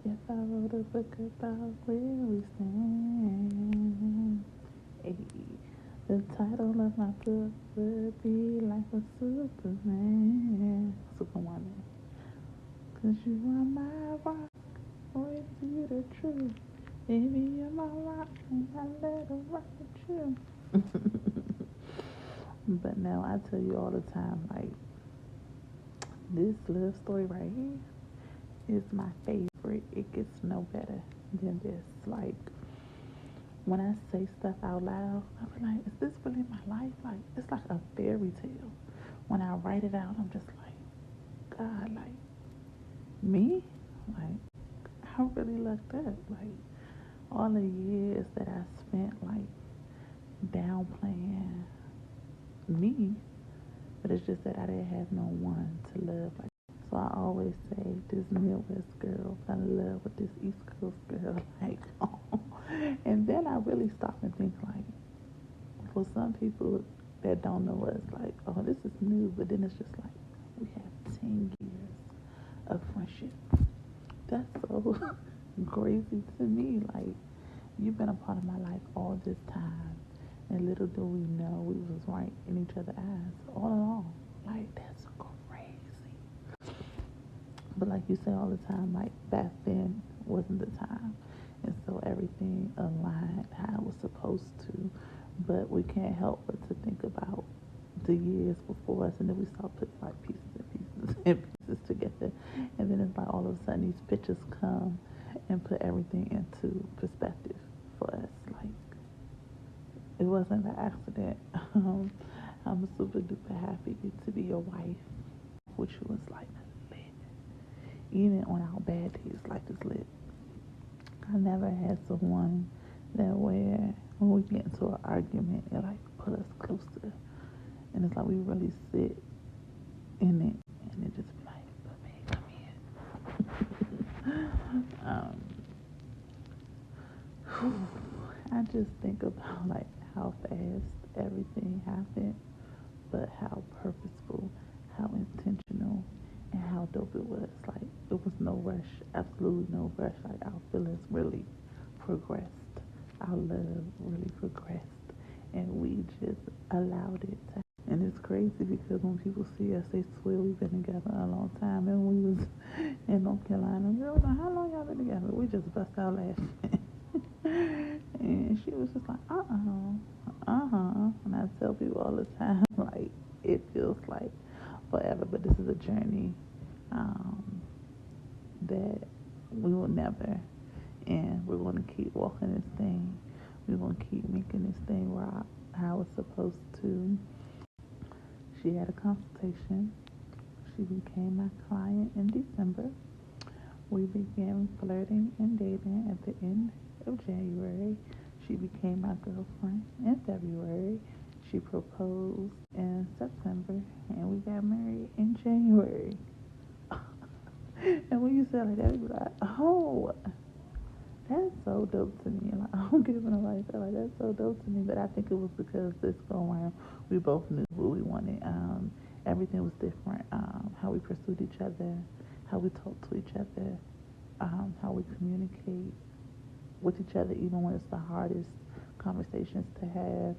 If I wrote a book about where we stand, hey, the title of my book would be like a Superman, Superwoman. Cause you are my rock, with you the truth. Baby, you're my rock, and I let it rock with you. But now I tell you all the time, like, this love story right here is my favorite. It gets no better than this. Like, when I say stuff out loud, I be like, is this really my life? Like, it's like a fairy tale. When I write it out, I'm just like, God, like, me? Like, I really lucked up. Like, all the years that I spent, like, downplaying me, but it's just that I didn't have no one to love. Like, so I always say this Midwest girl fell in love with this East Coast girl. Like, and then I really stopped and think, like, for some people that don't know us, like, oh, this is new, but then it's just like, we have 10 years of friendship. That's so crazy to me. Like, you've been a part of my life all this time, and little do we know we was right in each other's eyes all along. Like, that's crazy. But like you say all the time, like, back then wasn't the time, and so everything aligned how it was supposed to. But we can't help but to think about the years before us, and then we start putting like pieces and pieces and pieces together, and then it's like all of a sudden these pictures come and put everything into perspective for us. Like, it wasn't an accident. I'm super duper happy to be your wife, which was like lit. Even on our bad days, like it's lit. I never had someone that where when we get into an argument, it like put us closer, and it's like we really sit in it, and it just be like, but babe, come here. I just think about like how fast everything happened, but how purposeful, how intentional, and how dope it was. Like, it was no rush, absolutely no rush. Like, our feelings really progressed, our love really progressed, and we just allowed it to. And it's crazy because when people see us, they swear we've been together a long time. And we was in North Carolina, girl was like, how long y'all been together? We just bust out laughing. And she was just like, And I tell people all the time, like, it feels like forever, but this is a journey um, that we will never end. We're going to keep walking this thing. We're going to keep making this thing rock how it's supposed to. She had a consultation. She became my client in December. We began flirting and dating at the end of January. She became my girlfriend in February. She proposed in September, and we got married in January. And when you say it like that, you be like, oh, that's so dope to me. Like, I don't give it like that. Like, that's so dope to me. But I think it was because this go around, we both knew what we wanted. Everything was different. How we pursued each other, how we talked to each other, how we communicate with each other, even when it's the hardest conversations to have,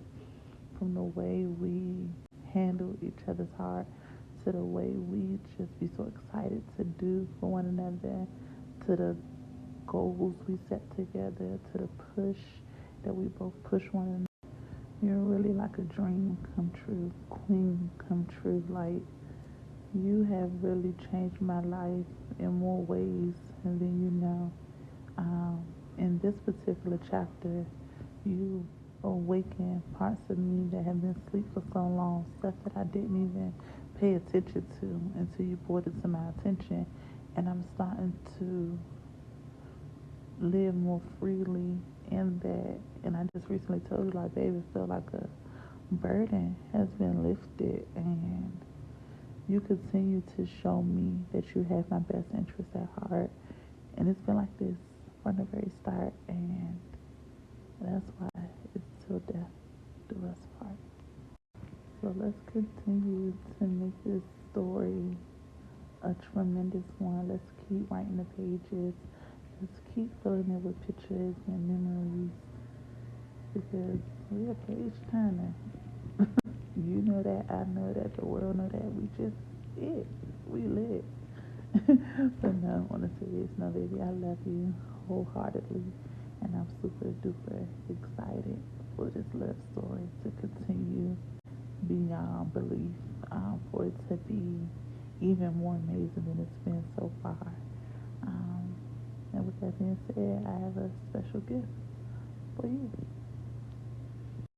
from the way we handle each other's heart to the way we just be so excited to do for one another, to the goals we set together, to the push that we both push one another. You're really like a dream come true, queen come true. Like, you have really changed my life in more ways than you know. In this particular chapter, you awaken parts of me that have been asleep for so long, stuff that I didn't even pay attention to until you brought it to my attention. And I'm starting to live more freely in that. And I just recently told you, like, baby, it felt like a burden has been lifted, and you continue to show me that you have my best interest at heart. And it's been like this from the very start, and that's why it's till death do us part. So let's continue to make this story a tremendous one. Let's keep writing the pages. just keep filling it with pictures and memories because we're a page turner. You know that, I know that, the world know that. We just it. We lit. But no, I want to say this. No, baby, I love you wholeheartedly, and I'm super duper excited for this love story to continue beyond belief, for it to be even more amazing than it's been so far. Um, and with that being said, I have a special gift for you.